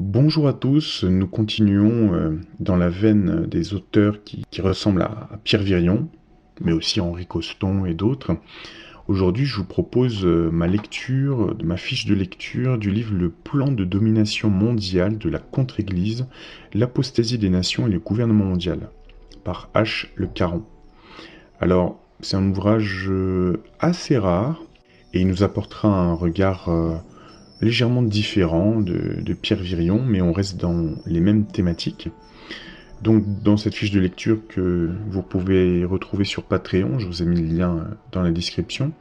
Bonjour à tous, nous continuons dans la veine des auteurs qui ressemblent à Pierre Virion, mais aussi Henri Coston et d'autres. Aujourd'hui, je vous propose ma lecture, ma fiche de lecture du livre Le plan de domination mondiale de la contre-église, l'apostasie des nations et le gouvernement mondial, par H. Le Caron. Alors, c'est un ouvrage assez rare, et il nous apportera un regard légèrement différent de Pierre Virion, mais on reste dans les mêmes thématiques. Donc dans cette fiche de lecture que vous pouvez retrouver sur Patreon, je vous ai mis le lien dans la description,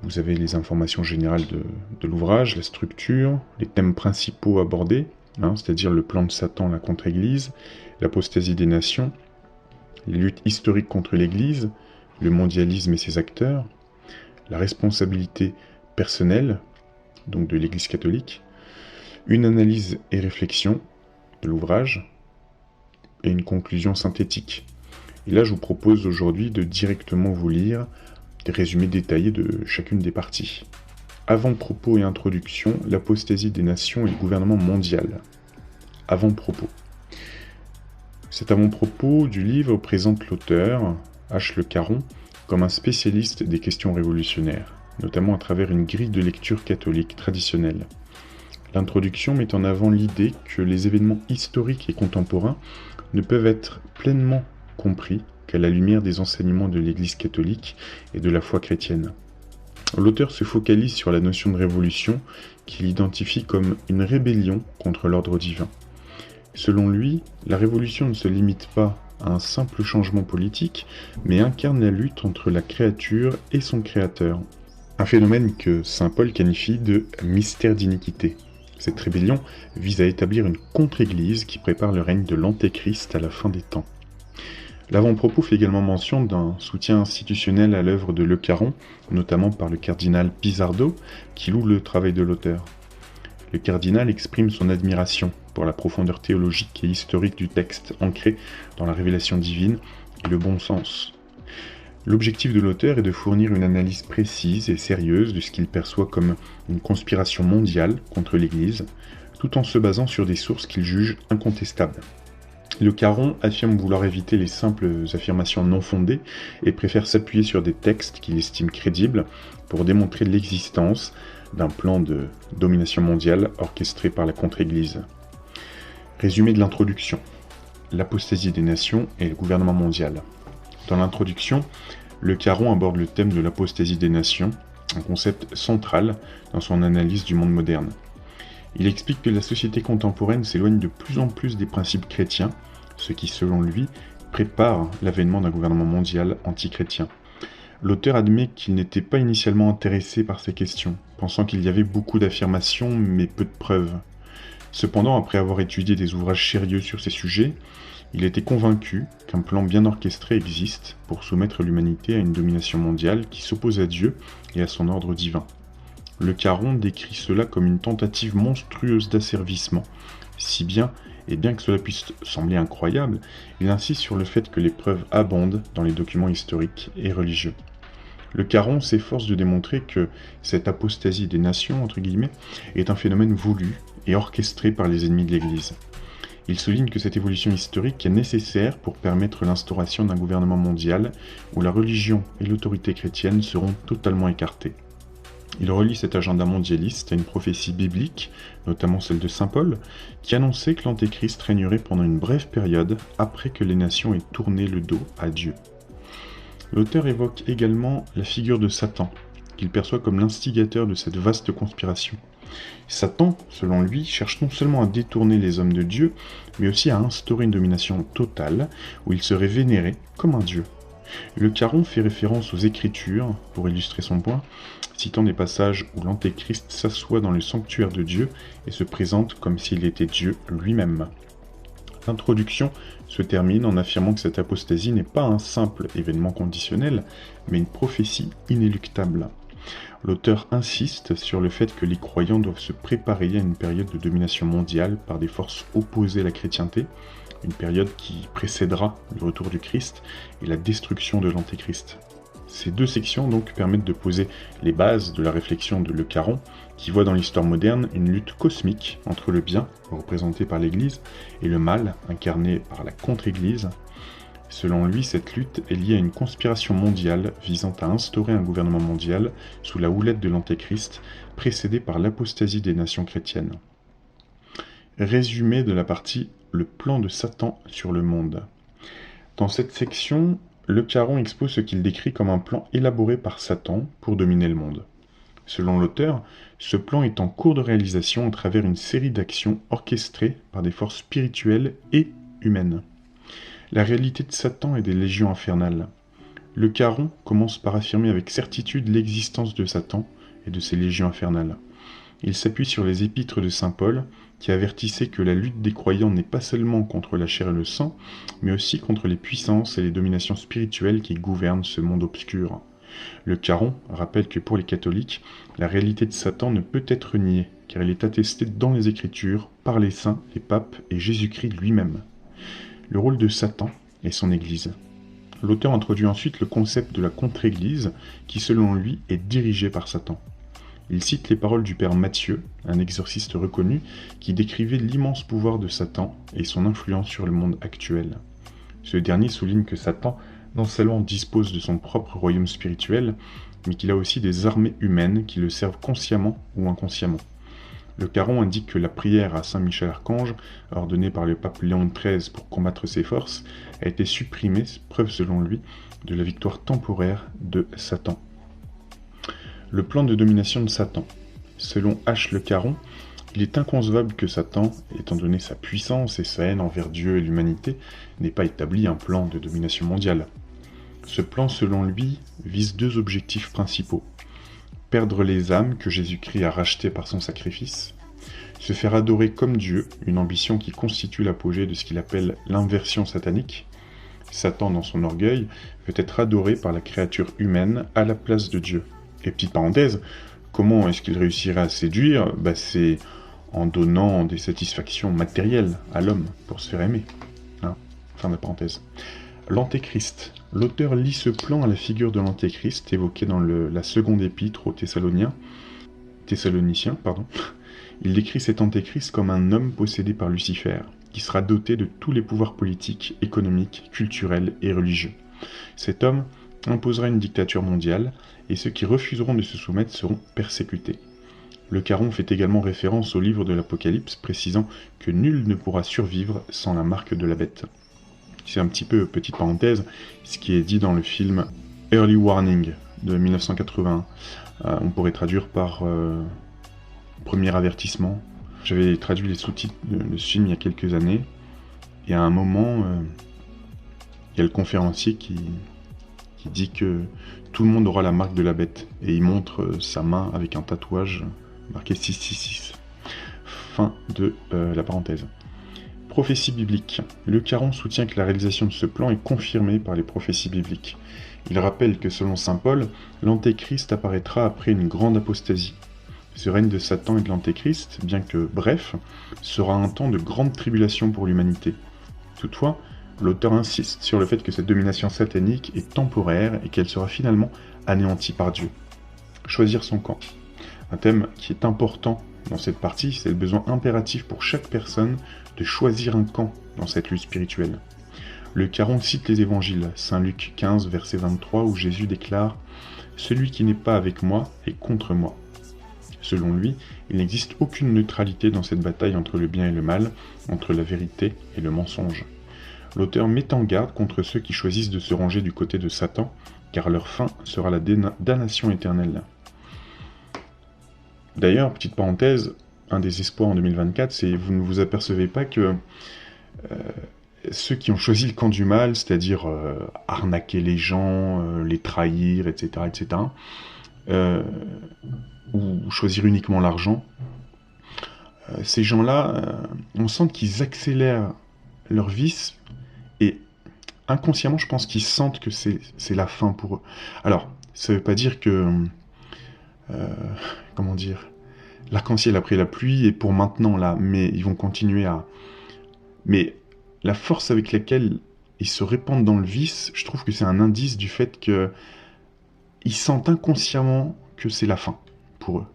vous avez les informations générales de l'ouvrage, la structure, les thèmes principaux abordés, c'est-à-dire le plan de Satan, la contre-église, l'apostasie des nations, les luttes historiques contre l'église, le mondialisme et ses acteurs, la responsabilité personnelle, donc de l'Église catholique, une analyse et réflexion de l'ouvrage, et une conclusion synthétique. Et là, je vous propose aujourd'hui de directement vous lire des résumés détaillés de chacune des parties. Avant-propos et introduction, l'apostasie des nations et le gouvernement mondial. Avant-propos. Cet avant-propos du livre présente l'auteur, H. Le Caron, comme un spécialiste des questions révolutionnaires, notamment à travers une grille de lecture catholique traditionnelle. L'introduction met en avant l'idée que les événements historiques et contemporains ne peuvent être pleinement compris qu'à la lumière des enseignements de l'Église catholique et de la foi chrétienne. L'auteur se focalise sur la notion de révolution qu'il identifie comme une rébellion contre l'ordre divin. Selon lui, la révolution ne se limite pas à un simple changement politique, mais incarne la lutte entre la créature et son créateur. Un phénomène que saint Paul qualifie de mystère d'iniquité. Cette rébellion vise à établir une contre-église qui prépare le règne de l'Antéchrist à la fin des temps. L'avant-propos fait également mention d'un soutien institutionnel à l'œuvre de Le Caron, notamment par le cardinal Pizardo, qui loue le travail de l'auteur. Le cardinal exprime son admiration pour la profondeur théologique et historique du texte ancré dans la révélation divine et le bon sens. L'objectif de l'auteur est de fournir une analyse précise et sérieuse de ce qu'il perçoit comme une conspiration mondiale contre l'Église, tout en se basant sur des sources qu'il juge incontestables. Le Caron affirme vouloir éviter les simples affirmations non fondées et préfère s'appuyer sur des textes qu'il estime crédibles pour démontrer l'existence d'un plan de domination mondiale orchestré par la contre-Église. Résumé de l'introduction. L'apostasie des nations et le gouvernement mondial. Dans l'introduction, Le Caron aborde le thème de l'apostasie des nations, un concept central dans son analyse du monde moderne. Il explique que la société contemporaine s'éloigne de plus en plus des principes chrétiens, ce qui, selon lui, prépare l'avènement d'un gouvernement mondial anti-chrétien. L'auteur admet qu'il n'était pas initialement intéressé par ces questions, pensant qu'il y avait beaucoup d'affirmations mais peu de preuves. Cependant, après avoir étudié des ouvrages sérieux sur ces sujets, il était convaincu qu'un plan bien orchestré existe pour soumettre l'humanité à une domination mondiale qui s'oppose à Dieu et à son ordre divin. Le Caron décrit cela comme une tentative monstrueuse d'asservissement, si bien, et bien que cela puisse sembler incroyable, il insiste sur le fait que les preuves abondent dans les documents historiques et religieux. Le Caron s'efforce de démontrer que cette apostasie des nations, entre guillemets, est un phénomène voulu et orchestré par les ennemis de l'Église. Il souligne que cette évolution historique est nécessaire pour permettre l'instauration d'un gouvernement mondial où la religion et l'autorité chrétienne seront totalement écartées. Il relie cet agenda mondialiste à une prophétie biblique, notamment celle de saint Paul, qui annonçait que l'Antéchrist régnerait pendant une brève période après que les nations aient tourné le dos à Dieu. L'auteur évoque également la figure de Satan, qu'il perçoit comme l'instigateur de cette vaste conspiration. Satan, selon lui, cherche non seulement à détourner les hommes de Dieu, mais aussi à instaurer une domination totale, où il serait vénéré comme un dieu. Le Caron fait référence aux Écritures pour illustrer son point, citant des passages où l'Antéchrist s'assoit dans le sanctuaire de Dieu et se présente comme s'il était Dieu lui-même. L'introduction se termine en affirmant que cette apostasie n'est pas un simple événement conditionnel, mais une prophétie inéluctable. L'auteur insiste sur le fait que les croyants doivent se préparer à une période de domination mondiale par des forces opposées à la chrétienté, une période qui précédera le retour du Christ et la destruction de l'Antéchrist. Ces deux sections donc permettent de poser les bases de la réflexion de Le Caron, qui voit dans l'histoire moderne une lutte cosmique entre le bien, représenté par l'Église, et le mal, incarné par la contre-Église. Selon lui, cette lutte est liée à une conspiration mondiale visant à instaurer un gouvernement mondial sous la houlette de l'Antéchrist, précédé par l'apostasie des nations chrétiennes. Résumé de la partie « Le plan de Satan sur le monde ». Dans cette section, Le Caron expose ce qu'il décrit comme un plan élaboré par Satan pour dominer le monde. Selon l'auteur, ce plan est en cours de réalisation à travers une série d'actions orchestrées par des forces spirituelles et humaines. La réalité de Satan et des légions infernales. Le Caron commence par affirmer avec certitude l'existence de Satan et de ses légions infernales. Il s'appuie sur les épîtres de saint Paul, qui avertissaient que la lutte des croyants n'est pas seulement contre la chair et le sang, mais aussi contre les puissances et les dominations spirituelles qui gouvernent ce monde obscur. Le Caron rappelle que pour les catholiques, la réalité de Satan ne peut être niée, car elle est attestée dans les Écritures, par les saints, les papes et Jésus-Christ lui-même. Le rôle de Satan et son Église. L'auteur introduit ensuite le concept de la contre-Église, qui selon lui est dirigée par Satan. Il cite les paroles du père Matthieu, un exorciste reconnu, qui décrivait l'immense pouvoir de Satan et son influence sur le monde actuel. Ce dernier souligne que Satan non seulement dispose de son propre royaume spirituel, mais qu'il a aussi des armées humaines qui le servent consciemment ou inconsciemment. Le Caron indique que la prière à Saint Michel Archange, ordonnée par le pape Léon XIII pour combattre ces forces, a été supprimée, preuve selon lui de la victoire temporaire de Satan. Le plan de domination de Satan. Selon H. Le Caron, il est inconcevable que Satan, étant donné sa puissance et sa haine envers Dieu et l'humanité, n'ait pas établi un plan de domination mondiale. Ce plan, selon lui, vise deux objectifs principaux. Perdre les âmes que Jésus-Christ a rachetées par son sacrifice, se faire adorer comme Dieu, une ambition qui constitue l'apogée de ce qu'il appelle l'inversion satanique. Satan, dans son orgueil, veut être adoré par la créature humaine à la place de Dieu. Et petite parenthèse, comment est-ce qu'il réussirait à séduire ? C'est en donnant des satisfactions matérielles à l'homme pour se faire aimer. Fin de la parenthèse. L'Antéchrist. L'auteur lie ce plan à la figure de l'Antéchrist évoquée dans la seconde épître aux Thessaloniciens. Il décrit cet Antéchrist comme un homme possédé par Lucifer, qui sera doté de tous les pouvoirs politiques, économiques, culturels et religieux. Cet homme imposera une dictature mondiale, et ceux qui refuseront de se soumettre seront persécutés. Le Caron fait également référence au livre de l'Apocalypse, précisant que nul ne pourra survivre sans la marque de la bête. C'est un petit peu, petite parenthèse, ce qui est dit dans le film Early Warning de 1981. On pourrait traduire par premier avertissement. J'avais traduit les sous-titres de ce film il y a quelques années, et à un moment, il y a le conférencier qui dit que tout le monde aura la marque de la bête, et il montre sa main avec un tatouage marqué 666. Fin de la parenthèse. Prophétie biblique. Le Caron soutient que la réalisation de ce plan est confirmée par les prophéties bibliques. Il rappelle que selon saint Paul, l'Antéchrist apparaîtra après une grande apostasie. Ce règne de Satan et de l'Antéchrist, bien que bref, sera un temps de grande tribulation pour l'humanité. Toutefois, l'auteur insiste sur le fait que cette domination satanique est temporaire et qu'elle sera finalement anéantie par Dieu. Choisir son camp. Un thème qui est important dans cette partie, c'est le besoin impératif pour chaque personne de choisir un camp dans cette lutte spirituelle. Le Caron cite les évangiles, Saint Luc 15, verset 23, où Jésus déclare « Celui qui n'est pas avec moi est contre moi ». Selon lui, il n'existe aucune neutralité dans cette bataille entre le bien et le mal, entre la vérité et le mensonge. L'auteur met en garde contre ceux qui choisissent de se ranger du côté de Satan, car leur fin sera la damnation éternelle. D'ailleurs, petite parenthèse, un des espoirs en 2024, c'est vous ne vous apercevez pas que ceux qui ont choisi le camp du mal, c'est-à-dire arnaquer les gens, les trahir, etc., ou choisir uniquement l'argent, ces gens-là, on sent qu'ils accélèrent leur vice, et inconsciemment, je pense qu'ils sentent que c'est la fin pour eux. Alors, ça ne veut pas dire que... comment dire, l'arc-en-ciel a pris la pluie et pour maintenant là, mais ils vont continuer à... Mais la force avec laquelle ils se répandent dans le vice, je trouve que c'est un indice du fait que ils sentent inconsciemment que c'est la fin pour eux.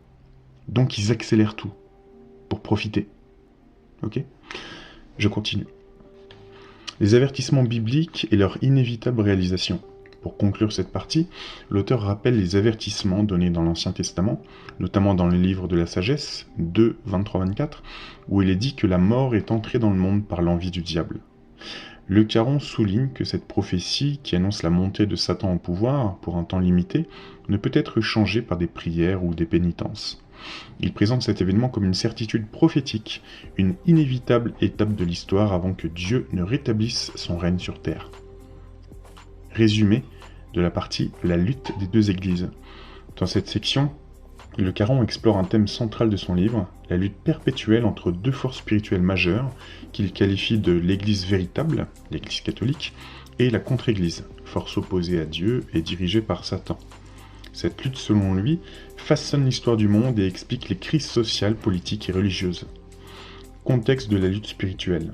Donc ils accélèrent tout pour profiter. Ok ? Je continue. Les avertissements bibliques et leur inévitable réalisation. Pour conclure cette partie, l'auteur rappelle les avertissements donnés dans l'Ancien Testament, notamment dans le livre de la Sagesse, 2, 23-24, où il est dit que la mort est entrée dans le monde par l'envie du diable. Le Caron souligne que cette prophétie, qui annonce la montée de Satan au pouvoir pour un temps limité, ne peut être changée par des prières ou des pénitences. Il présente cet événement comme une certitude prophétique, une inévitable étape de l'histoire avant que Dieu ne rétablisse son règne sur terre. Résumé de la partie « La lutte des deux églises ». Dans cette section, le Caron explore un thème central de son livre, la lutte perpétuelle entre deux forces spirituelles majeures, qu'il qualifie de l'église véritable, l'église catholique, et la contre-église, force opposée à Dieu et dirigée par Satan. Cette lutte, selon lui, façonne l'histoire du monde et explique les crises sociales, politiques et religieuses. Contexte de la lutte spirituelle.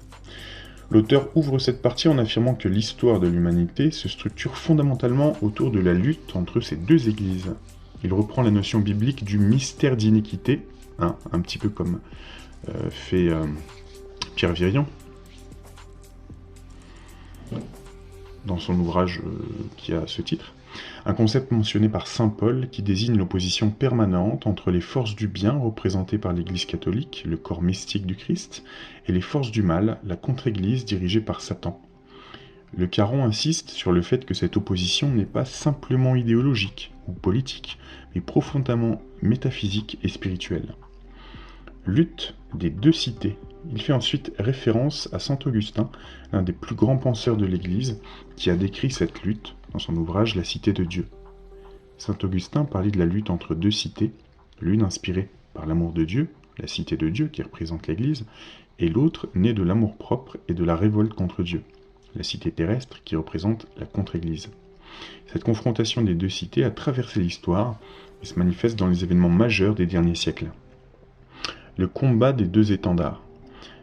L'auteur ouvre cette partie en affirmant que l'histoire de l'humanité se structure fondamentalement autour de la lutte entre ces deux églises. Il reprend la notion biblique du mystère d'iniquité, un petit peu comme fait Pierre Virion, dans son ouvrage qui a ce titre. Un concept mentionné par saint Paul qui désigne l'opposition permanente entre les forces du bien représentées par l'Église catholique, le corps mystique du Christ, et les forces du mal, la contre-église dirigée par Satan. Le Caron insiste sur le fait que cette opposition n'est pas simplement idéologique ou politique, mais profondément métaphysique et spirituelle. Lutte des deux cités. Il fait ensuite référence à saint Augustin, l'un des plus grands penseurs de l'Église, qui a décrit cette lutte dans son ouvrage La Cité de Dieu. Saint Augustin parlait de la lutte entre deux cités, l'une inspirée par l'amour de Dieu, la Cité de Dieu qui représente l'Église, et l'autre née de l'amour-propre et de la révolte contre Dieu, la cité terrestre qui représente la contre-Église. Cette confrontation des deux cités a traversé l'histoire et se manifeste dans les événements majeurs des derniers siècles. Le combat des deux étendards.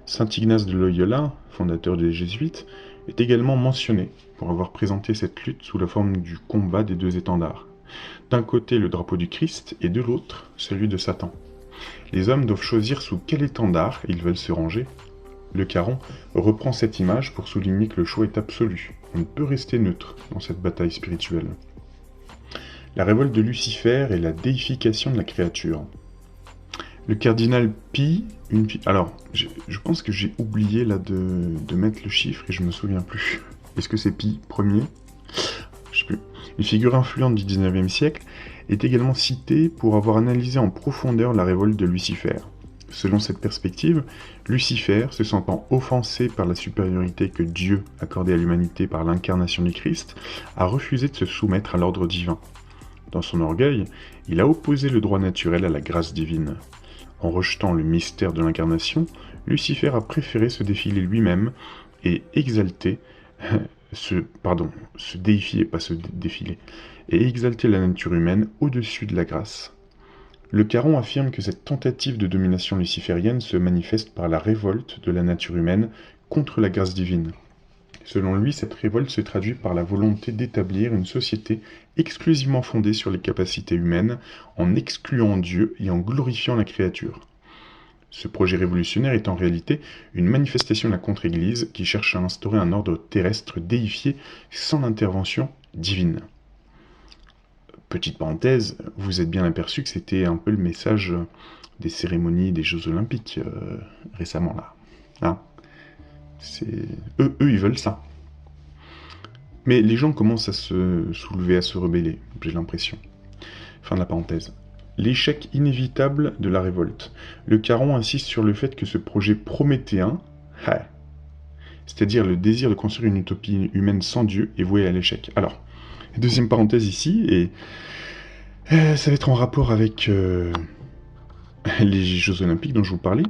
Saint Ignace de Loyola, fondateur des Jésuites, est également mentionné pour avoir présenté cette lutte sous la forme du combat des deux étendards. D'un côté le drapeau du Christ et de l'autre celui de Satan. Les hommes doivent choisir sous quel étendard ils veulent se ranger. Le Caron reprend cette image pour souligner que le choix est absolu. On ne peut rester neutre dans cette bataille spirituelle. La révolte de Lucifer et la déification de la créature. Le cardinal Pi, alors je pense que j'ai oublié là de mettre le chiffre et je me souviens plus. Est-ce que c'est Pi premier ? Je sais plus. Une figure influente du 19e siècle est également citée pour avoir analysé en profondeur la révolte de Lucifer. Selon cette perspective, Lucifer, se sentant offensé par la supériorité que Dieu accordait à l'humanité par l'incarnation du Christ, a refusé de se soumettre à l'ordre divin. Dans son orgueil, il a opposé le droit naturel à la grâce divine. En rejetant le mystère de l'incarnation, Lucifer a préféré se défiler lui-même et se déifier, pas se défiler, et exalter la nature humaine au-dessus de la grâce. Le Caron affirme que cette tentative de domination luciférienne se manifeste par la révolte de la nature humaine contre la grâce divine. Selon lui, cette révolte se traduit par la volonté d'établir une société exclusivement fondée sur les capacités humaines, en excluant Dieu et en glorifiant la créature. Ce projet révolutionnaire est en réalité une manifestation de la contre-église qui cherche à instaurer un ordre terrestre déifié sans l'intervention divine. Petite parenthèse, vous êtes bien aperçu que c'était un peu le message des cérémonies des Jeux Olympiques récemment là. Hein, eux, ils veulent ça. Mais les gens commencent à se soulever, à se rebeller, j'ai l'impression. Fin de la parenthèse. L'échec inévitable de la révolte. Le Caron insiste sur le fait que ce projet prométhéen, c'est-à-dire le désir de construire une utopie humaine sans Dieu, est voué à l'échec. Alors, deuxième parenthèse ici, et ça va être en rapport avec les Jeux Olympiques dont je vous parlais.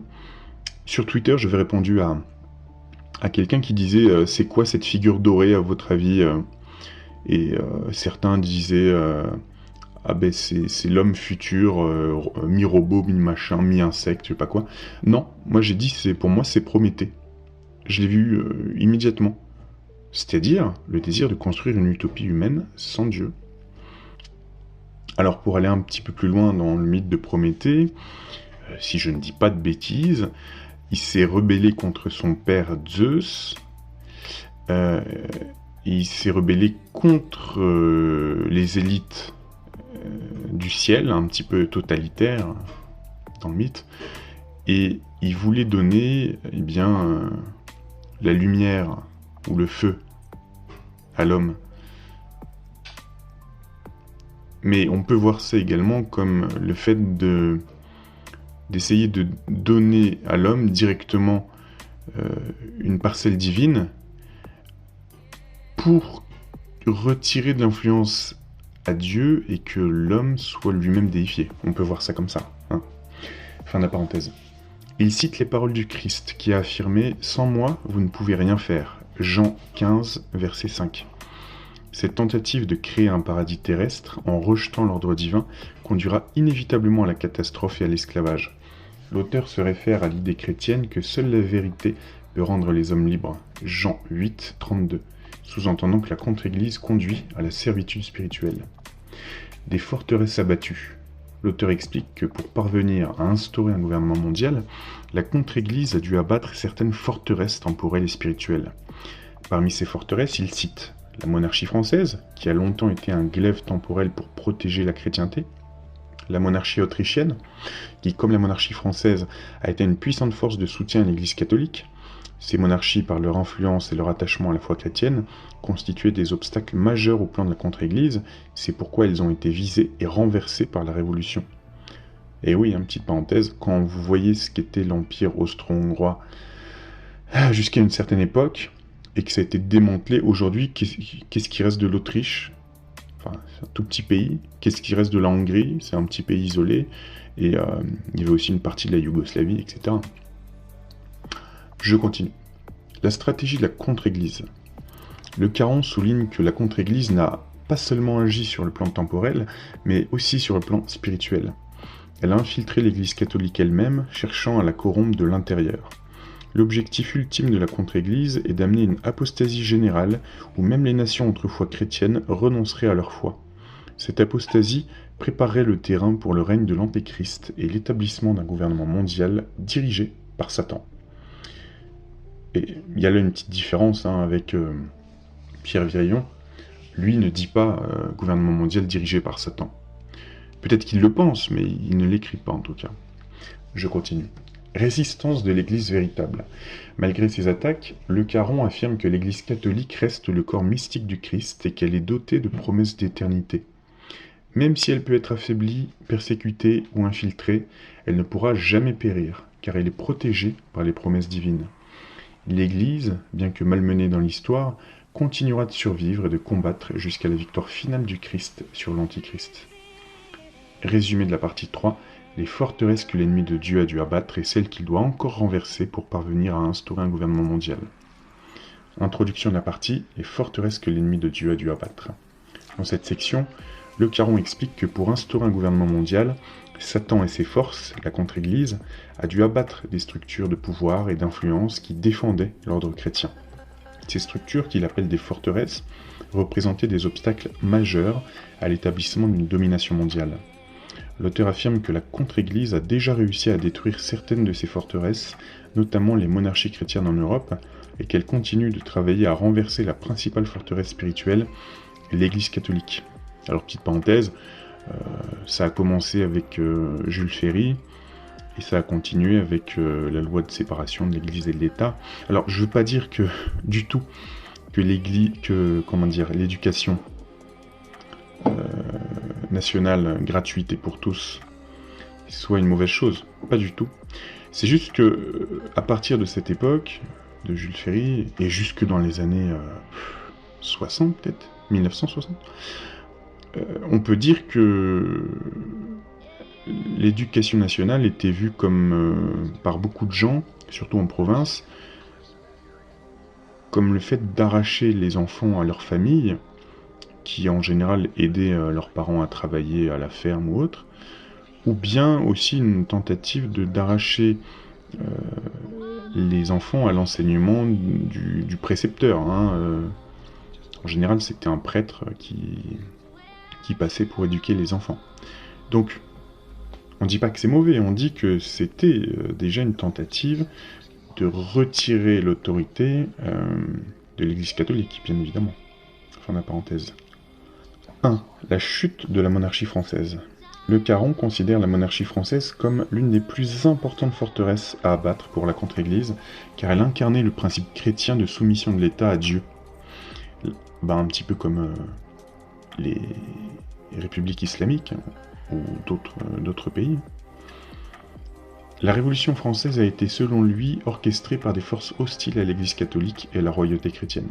Sur Twitter, j'avais répondu à quelqu'un qui disait c'est quoi cette figure dorée à votre avis et certains disaient ah ben c'est l'homme futur, mi-robot, mi-machin, mi-insecte, je sais pas quoi. Non, moi j'ai dit pour moi c'est Prométhée. Je l'ai vu immédiatement. C'est-à-dire le désir de construire une utopie humaine sans Dieu. Alors pour aller un petit peu plus loin dans le mythe de Prométhée, si je ne dis pas de bêtises, il s'est rebellé contre son père Zeus, et il s'est rebellé contre les élites du ciel, un petit peu totalitaires dans le mythe, et il voulait donner la lumière ou le feu à l'homme. Mais on peut voir ça également comme le fait d'essayer de donner à l'homme directement une parcelle divine pour retirer de l'influence à Dieu et que l'homme soit lui-même déifié. On peut voir ça comme ça. Hein. Fin de la parenthèse. Il cite les paroles du Christ qui a affirmé « Sans moi, vous ne pouvez rien faire ». Jean 15, verset 5. Cette tentative de créer un paradis terrestre en rejetant l'ordre divin conduira inévitablement à la catastrophe et à l'esclavage. L'auteur se réfère à l'idée chrétienne que seule la vérité peut rendre les hommes libres. Jean 8, 32. Sous-entendant que la contre-église conduit à la servitude spirituelle. Des forteresses abattues. L'auteur explique que pour parvenir à instaurer un gouvernement mondial, la contre-église a dû abattre certaines forteresses temporelles et spirituelles. Parmi ces forteresses, il cite la monarchie française, qui a longtemps été un glaive temporel pour protéger la chrétienté, la monarchie autrichienne, qui, comme la monarchie française, a été une puissante force de soutien à l'Église catholique. Ces monarchies, par leur influence et leur attachement à la foi chrétienne, constituaient des obstacles majeurs au plan de la contre-église, c'est pourquoi elles ont été visées et renversées par la Révolution. Et oui, petite parenthèse, quand vous voyez ce qu'était l'Empire austro-hongrois jusqu'à une certaine époque, et que ça a été démantelé, aujourd'hui, qu'est-ce qui reste de l'Autriche ? Enfin, c'est un tout petit pays. Qu'est-ce qui reste de la Hongrie ? C'est un petit pays isolé. Et il y avait aussi une partie de la Yougoslavie, etc. Je continue. La stratégie de la contre-église. Le Caron souligne que la contre-église n'a pas seulement agi sur le plan temporel, mais aussi sur le plan spirituel. Elle a infiltré l'église catholique elle-même, cherchant à la corrompre de l'intérieur. L'objectif ultime de la contre-église est d'amener une apostasie générale où même les nations autrefois chrétiennes renonceraient à leur foi. Cette apostasie préparerait le terrain pour le règne de l'Antéchrist et l'établissement d'un gouvernement mondial dirigé par Satan. Et il y a là une petite différence avec Pierre Virion. Lui ne dit pas gouvernement mondial dirigé par Satan. Peut-être qu'il le pense, mais il ne l'écrit pas en tout cas. Je continue. Résistance de l'Église véritable. Malgré ces attaques, Le Caron affirme que l'Église catholique reste le corps mystique du Christ et qu'elle est dotée de promesses d'éternité. Même si elle peut être affaiblie, persécutée ou infiltrée, elle ne pourra jamais périr, car elle est protégée par les promesses divines. L'Église, bien que malmenée dans l'histoire, continuera de survivre et de combattre jusqu'à la victoire finale du Christ sur l'Antichrist. Résumé de la partie 3, les forteresses que l'ennemi de Dieu a dû abattre et celles qu'il doit encore renverser pour parvenir à instaurer un gouvernement mondial. Introduction de la partie, les forteresses que l'ennemi de Dieu a dû abattre. Dans cette section, Le Caron explique que pour instaurer un gouvernement mondial, Satan et ses forces, la contre-église, a dû abattre des structures de pouvoir et d'influence qui défendaient l'ordre chrétien. Ces structures, qu'il appelle des forteresses, représentaient des obstacles majeurs à l'établissement d'une domination mondiale. L'auteur affirme que la contre-église a déjà réussi à détruire certaines de ces forteresses, notamment les monarchies chrétiennes en Europe, et qu'elle continue de travailler à renverser la principale forteresse spirituelle, l'Église catholique. Alors, petite parenthèse, ça a commencé avec Jules Ferry, et ça a continué avec la loi de séparation de l'Église et de l'État. Alors, je ne veux pas dire que, du tout, que l'éducation nationale gratuite et pour tous soit une mauvaise chose, pas du tout. C'est juste que à partir de cette époque de Jules Ferry et jusque dans les années 60 peut-être, 1960, on peut dire que l'éducation nationale était vue comme par beaucoup de gens, surtout en province, comme le fait d'arracher les enfants à leur famille, qui en général aidaient leurs parents à travailler à la ferme ou autre, ou bien aussi une tentative d'arracher les enfants à l'enseignement du précepteur. En général, c'était un prêtre qui qui passaient pour éduquer les enfants. Donc, on ne dit pas que c'est mauvais, on dit que c'était déjà une tentative de retirer l'autorité de l'Église catholique, bien évidemment. Fin de la parenthèse. 1. La chute de la monarchie française. Le Caron considère la monarchie française comme l'une des plus importantes forteresses à abattre pour la contre-Église, car elle incarnait le principe chrétien de soumission de l'État à Dieu. Un petit peu comme les républiques islamiques ou d'autres pays. La Révolution française a été, selon lui, orchestrée par des forces hostiles à l'Église catholique et à la royauté chrétienne.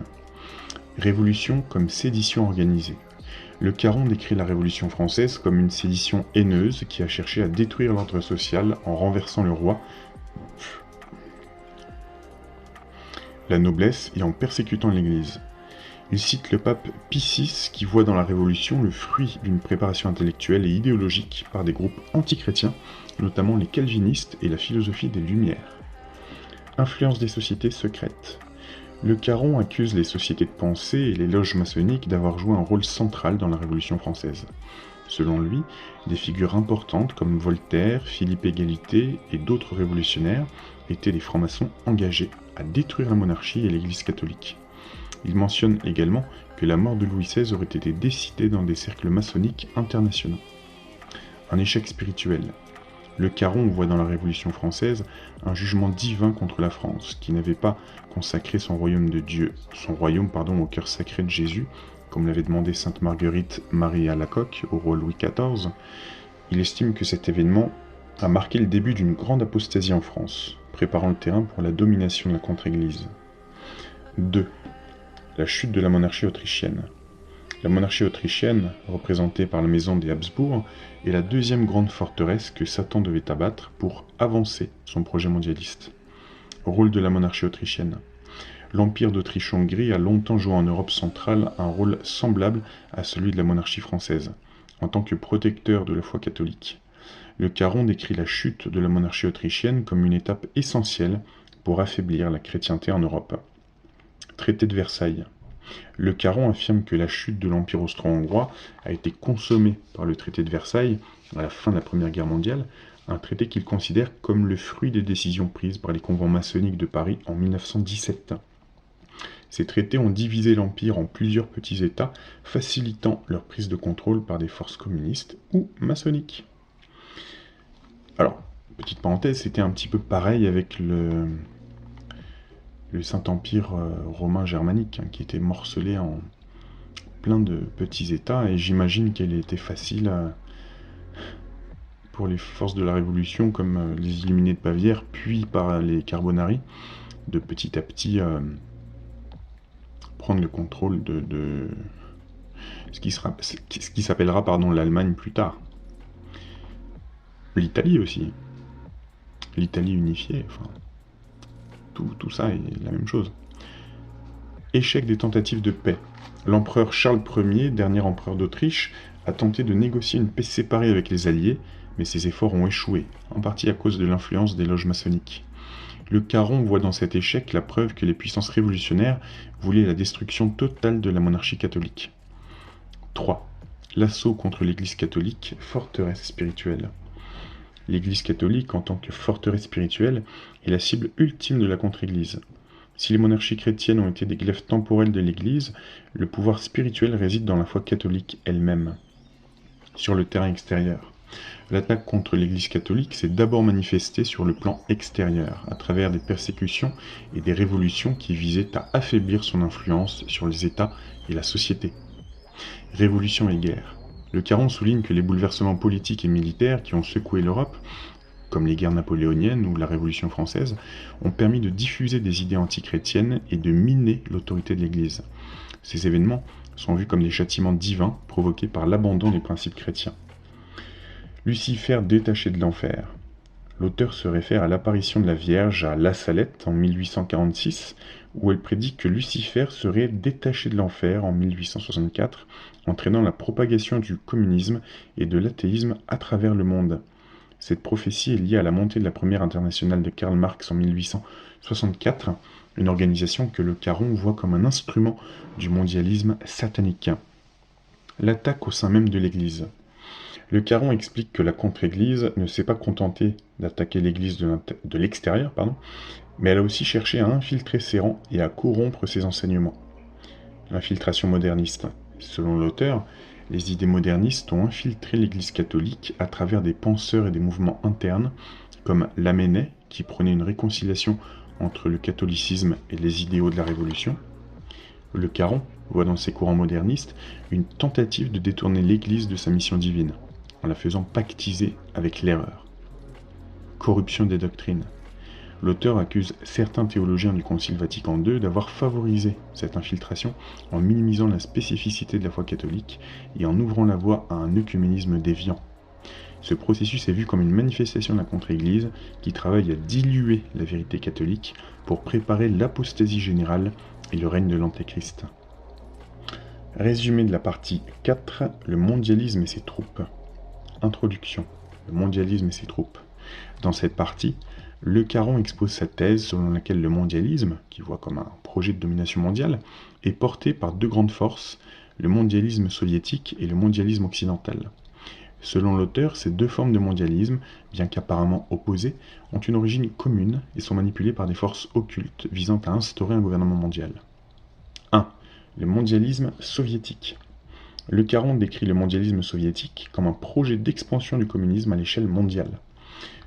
Révolution comme sédition organisée. Le Caron décrit la Révolution française comme une sédition haineuse qui a cherché à détruire l'ordre social en renversant le roi, la noblesse et en persécutant l'Église. Il cite le pape Pie VI qui voit dans la Révolution le fruit d'une préparation intellectuelle et idéologique par des groupes antichrétiens, notamment les calvinistes et la philosophie des Lumières. Influence des sociétés secrètes. Le Caron accuse les sociétés de pensée et les loges maçonniques d'avoir joué un rôle central dans la Révolution française. Selon lui, des figures importantes comme Voltaire, Philippe Égalité et d'autres révolutionnaires étaient des francs-maçons engagés à détruire la monarchie et l'Église catholique. Il mentionne également que la mort de Louis XVI aurait été décidée dans des cercles maçonniques internationaux. Un échec spirituel. Le Caron voit dans la Révolution française un jugement divin contre la France, qui n'avait pas consacré son royaume au cœur sacré de Jésus, comme l'avait demandé sainte Marguerite Marie Alacoque au roi Louis XIV. Il estime que cet événement a marqué le début d'une grande apostasie en France, préparant le terrain pour la domination de la contre-Église. 2. La chute de la monarchie autrichienne. La monarchie autrichienne, représentée par la maison des Habsbourg, est la deuxième grande forteresse que Satan devait abattre pour avancer son projet mondialiste. Rôle de la monarchie autrichienne. L'Empire d'Autriche-Hongrie a longtemps joué en Europe centrale un rôle semblable à celui de la monarchie française, en tant que protecteur de la foi catholique. Le Caron décrit la chute de la monarchie autrichienne comme une étape essentielle pour affaiblir la chrétienté en Europe. Traité de Versailles. Le Caron affirme que la chute de l'Empire austro-hongrois a été consommée par le traité de Versailles à la fin de la Première Guerre mondiale, un traité qu'il considère comme le fruit des décisions prises par les convents maçonniques de Paris en 1917. Ces traités ont divisé l'Empire en plusieurs petits États, facilitant leur prise de contrôle par des forces communistes ou maçonniques. Alors, petite parenthèse, c'était un petit peu pareil avec le Saint-Empire romain germanique, qui était morcelé en plein de petits États, et j'imagine qu'elle était facile pour les forces de la Révolution, comme les Illuminés de Bavière, puis par les Carbonari, de petit à petit prendre le contrôle de ce qui s'appellera l'Allemagne plus tard. L'Italie aussi. L'Italie unifiée, enfin... Tout ça est la même chose. Échec des tentatives de paix. L'empereur Charles Ier, dernier empereur d'Autriche, a tenté de négocier une paix séparée avec les Alliés, mais ses efforts ont échoué, en partie à cause de l'influence des loges maçonniques. Le Caron voit dans cet échec la preuve que les puissances révolutionnaires voulaient la destruction totale de la monarchie catholique. 3. L'assaut contre l'Église catholique, forteresse spirituelle. L'Église catholique, en tant que forteresse spirituelle, est la cible ultime de la contre-Église. Si les monarchies chrétiennes ont été des glaives temporels de l'Église, le pouvoir spirituel réside dans la foi catholique elle-même. Sur le terrain extérieur, l'attaque contre l'Église catholique s'est d'abord manifestée sur le plan extérieur, à travers des persécutions et des révolutions qui visaient à affaiblir son influence sur les États et la société. Révolution et guerre. Le Caron souligne que les bouleversements politiques et militaires qui ont secoué l'Europe, comme les guerres napoléoniennes ou la Révolution française, ont permis de diffuser des idées antichrétiennes et de miner l'autorité de l'Église. Ces événements sont vus comme des châtiments divins provoqués par l'abandon des principes chrétiens. Lucifer détaché de l'enfer. L'auteur se réfère à l'apparition de la Vierge à La Salette en 1846, où elle prédit que Lucifer serait détaché de l'enfer en 1864, entraînant la propagation du communisme et de l'athéisme à travers le monde. Cette prophétie est liée à la montée de la première internationale de Karl Marx en 1864, une organisation que le Caron voit comme un instrument du mondialisme satanique. L'attaque au sein même de l'Église. Le Caron explique que la contre-Église ne s'est pas contentée d'attaquer l'Église de l'extérieur, mais elle a aussi cherché à infiltrer ses rangs et à corrompre ses enseignements. L'infiltration moderniste. Selon l'auteur, les idées modernistes ont infiltré l'Église catholique à travers des penseurs et des mouvements internes, comme Lamennais, qui prônait une réconciliation entre le catholicisme et les idéaux de la Révolution. Le Caron voit dans ces courants modernistes une tentative de détourner l'Église de sa mission divine, en la faisant pactiser avec l'erreur. Corruption des doctrines. L'auteur accuse certains théologiens du Concile Vatican II d'avoir favorisé cette infiltration en minimisant la spécificité de la foi catholique et en ouvrant la voie à un œcuménisme déviant. Ce processus est vu comme une manifestation de la contre-Église qui travaille à diluer la vérité catholique pour préparer l'apostasie générale et le règne de l'Antéchrist. Résumé de la partie 4, le mondialisme et ses troupes. Introduction, le mondialisme et ses troupes. Dans cette partie, Le Caron expose sa thèse selon laquelle le mondialisme, qu'il voit comme un projet de domination mondiale, est porté par deux grandes forces, le mondialisme soviétique et le mondialisme occidental. Selon l'auteur, ces deux formes de mondialisme, bien qu'apparemment opposées, ont une origine commune et sont manipulées par des forces occultes visant à instaurer un gouvernement mondial. 1. Le mondialisme soviétique. Le Caron décrit le mondialisme soviétique comme un projet d'expansion du communisme à l'échelle mondiale.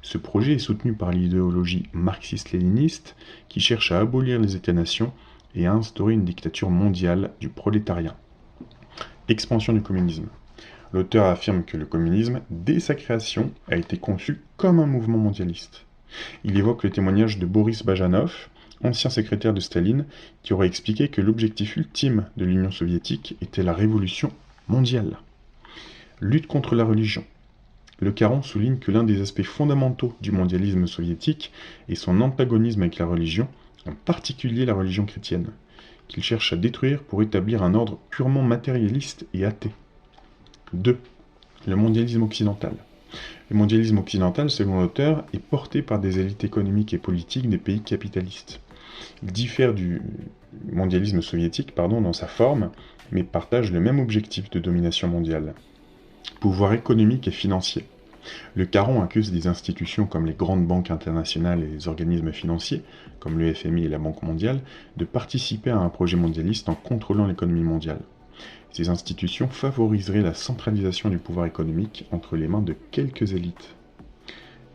Ce projet est soutenu par l'idéologie marxiste-léniniste qui cherche à abolir les États-nations et à instaurer une dictature mondiale du prolétariat. Expansion du communisme. L'auteur affirme que le communisme, dès sa création, a été conçu comme un mouvement mondialiste. Il évoque le témoignage de Boris Bajanov, ancien secrétaire de Staline, qui aurait expliqué que l'objectif ultime de l'Union soviétique était la révolution mondiale. Lutte contre la religion. Le Caron souligne que l'un des aspects fondamentaux du mondialisme soviétique est son antagonisme avec la religion, en particulier la religion chrétienne, qu'il cherche à détruire pour établir un ordre purement matérialiste et athée. 2. Le mondialisme occidental. Le mondialisme occidental, selon l'auteur, est porté par des élites économiques et politiques des pays capitalistes. Il diffère du mondialisme soviétique dans sa forme, mais partage le même objectif de domination mondiale. Pouvoir économique et financier. Le Caron accuse des institutions comme les grandes banques internationales et les organismes financiers, comme le FMI et la Banque mondiale, de participer à un projet mondialiste en contrôlant l'économie mondiale. Ces institutions favoriseraient la centralisation du pouvoir économique entre les mains de quelques élites.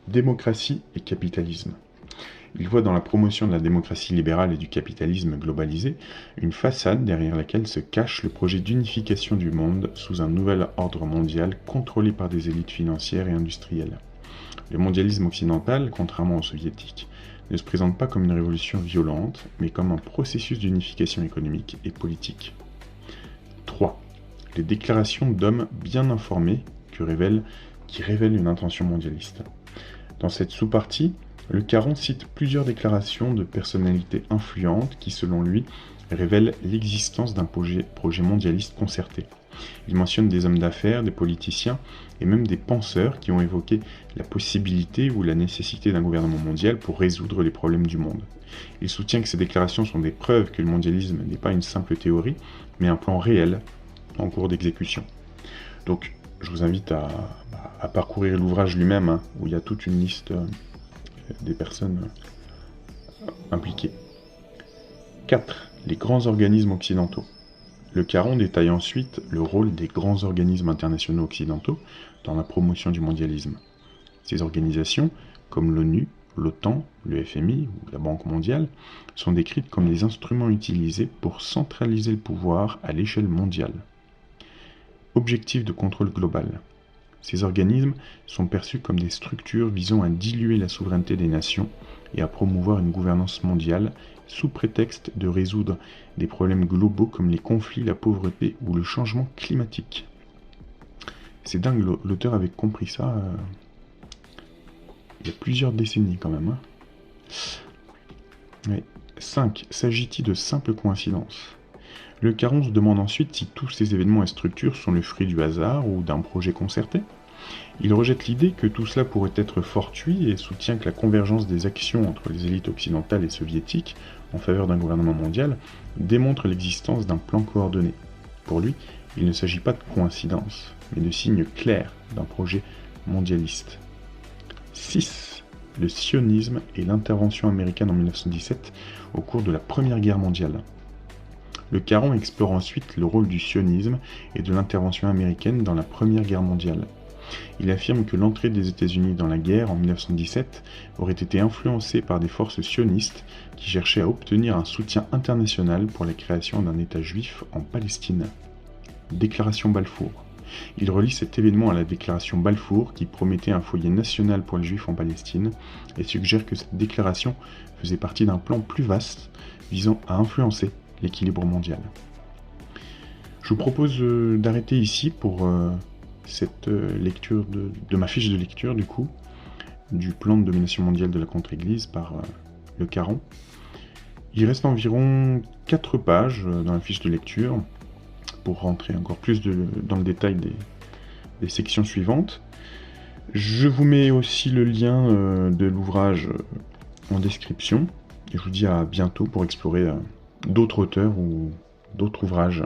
Démocratie et capitalisme. Il voit dans la promotion de la démocratie libérale et du capitalisme globalisé une façade derrière laquelle se cache le projet d'unification du monde sous un nouvel ordre mondial contrôlé par des élites financières et industrielles. Le mondialisme occidental, contrairement au soviétique, ne se présente pas comme une révolution violente, mais comme un processus d'unification économique et politique. 3. Les déclarations d'hommes bien informés qui révèlent une intention mondialiste. Dans cette sous-partie, le Caron cite plusieurs déclarations de personnalités influentes qui, selon lui, révèlent l'existence d'un projet mondialiste concerté. Il mentionne des hommes d'affaires, des politiciens et même des penseurs qui ont évoqué la possibilité ou la nécessité d'un gouvernement mondial pour résoudre les problèmes du monde. Il soutient que ces déclarations sont des preuves que le mondialisme n'est pas une simple théorie, mais un plan réel en cours d'exécution. Donc, je vous invite à parcourir l'ouvrage lui-même, où il y a toute une liste des personnes impliquées. 4. Les grands organismes occidentaux. Le Caron détaille ensuite le rôle des grands organismes internationaux occidentaux dans la promotion du mondialisme. Ces organisations, comme l'ONU, l'OTAN, le FMI ou la Banque mondiale, sont décrites comme des instruments utilisés pour centraliser le pouvoir à l'échelle mondiale. Objectif de contrôle global. Ces organismes sont perçus comme des structures visant à diluer la souveraineté des nations et à promouvoir une gouvernance mondiale sous prétexte de résoudre des problèmes globaux comme les conflits, la pauvreté ou le changement climatique. C'est dingue, l'auteur avait compris ça il y a plusieurs décennies quand même. Ouais. 5. S'agit-il de simples coïncidences? Le Caron se demande ensuite si tous ces événements et structures sont le fruit du hasard ou d'un projet concerté. Il rejette l'idée que tout cela pourrait être fortuit et soutient que la convergence des actions entre les élites occidentales et soviétiques en faveur d'un gouvernement mondial démontre l'existence d'un plan coordonné. Pour lui, Il ne s'agit pas de coïncidence, mais de signes clairs d'un projet mondialiste. 6. Le sionisme et l'intervention américaine en 1917 au cours de la Première Guerre mondiale. Le Caron explore ensuite le rôle du sionisme et de l'intervention américaine dans la Première Guerre mondiale. Il affirme que l'entrée des États-Unis dans la guerre en 1917 aurait été influencée par des forces sionistes qui cherchaient à obtenir un soutien international pour la création d'un État juif en Palestine. Déclaration Balfour. Il relie cet événement à la déclaration Balfour qui promettait un foyer national pour les Juifs en Palestine et suggère que cette déclaration faisait partie d'un plan plus vaste visant à influencer l'équilibre mondial. Je vous propose d'arrêter ici pour cette lecture de ma fiche de lecture du plan de domination mondiale de la contre-église par le Caron. Il reste environ 4 pages dans la fiche de lecture pour rentrer encore plus dans le détail des sections suivantes. Je vous mets aussi le lien de l'ouvrage en description et je vous dis à bientôt pour explorer d'autres auteurs ou d'autres ouvrages.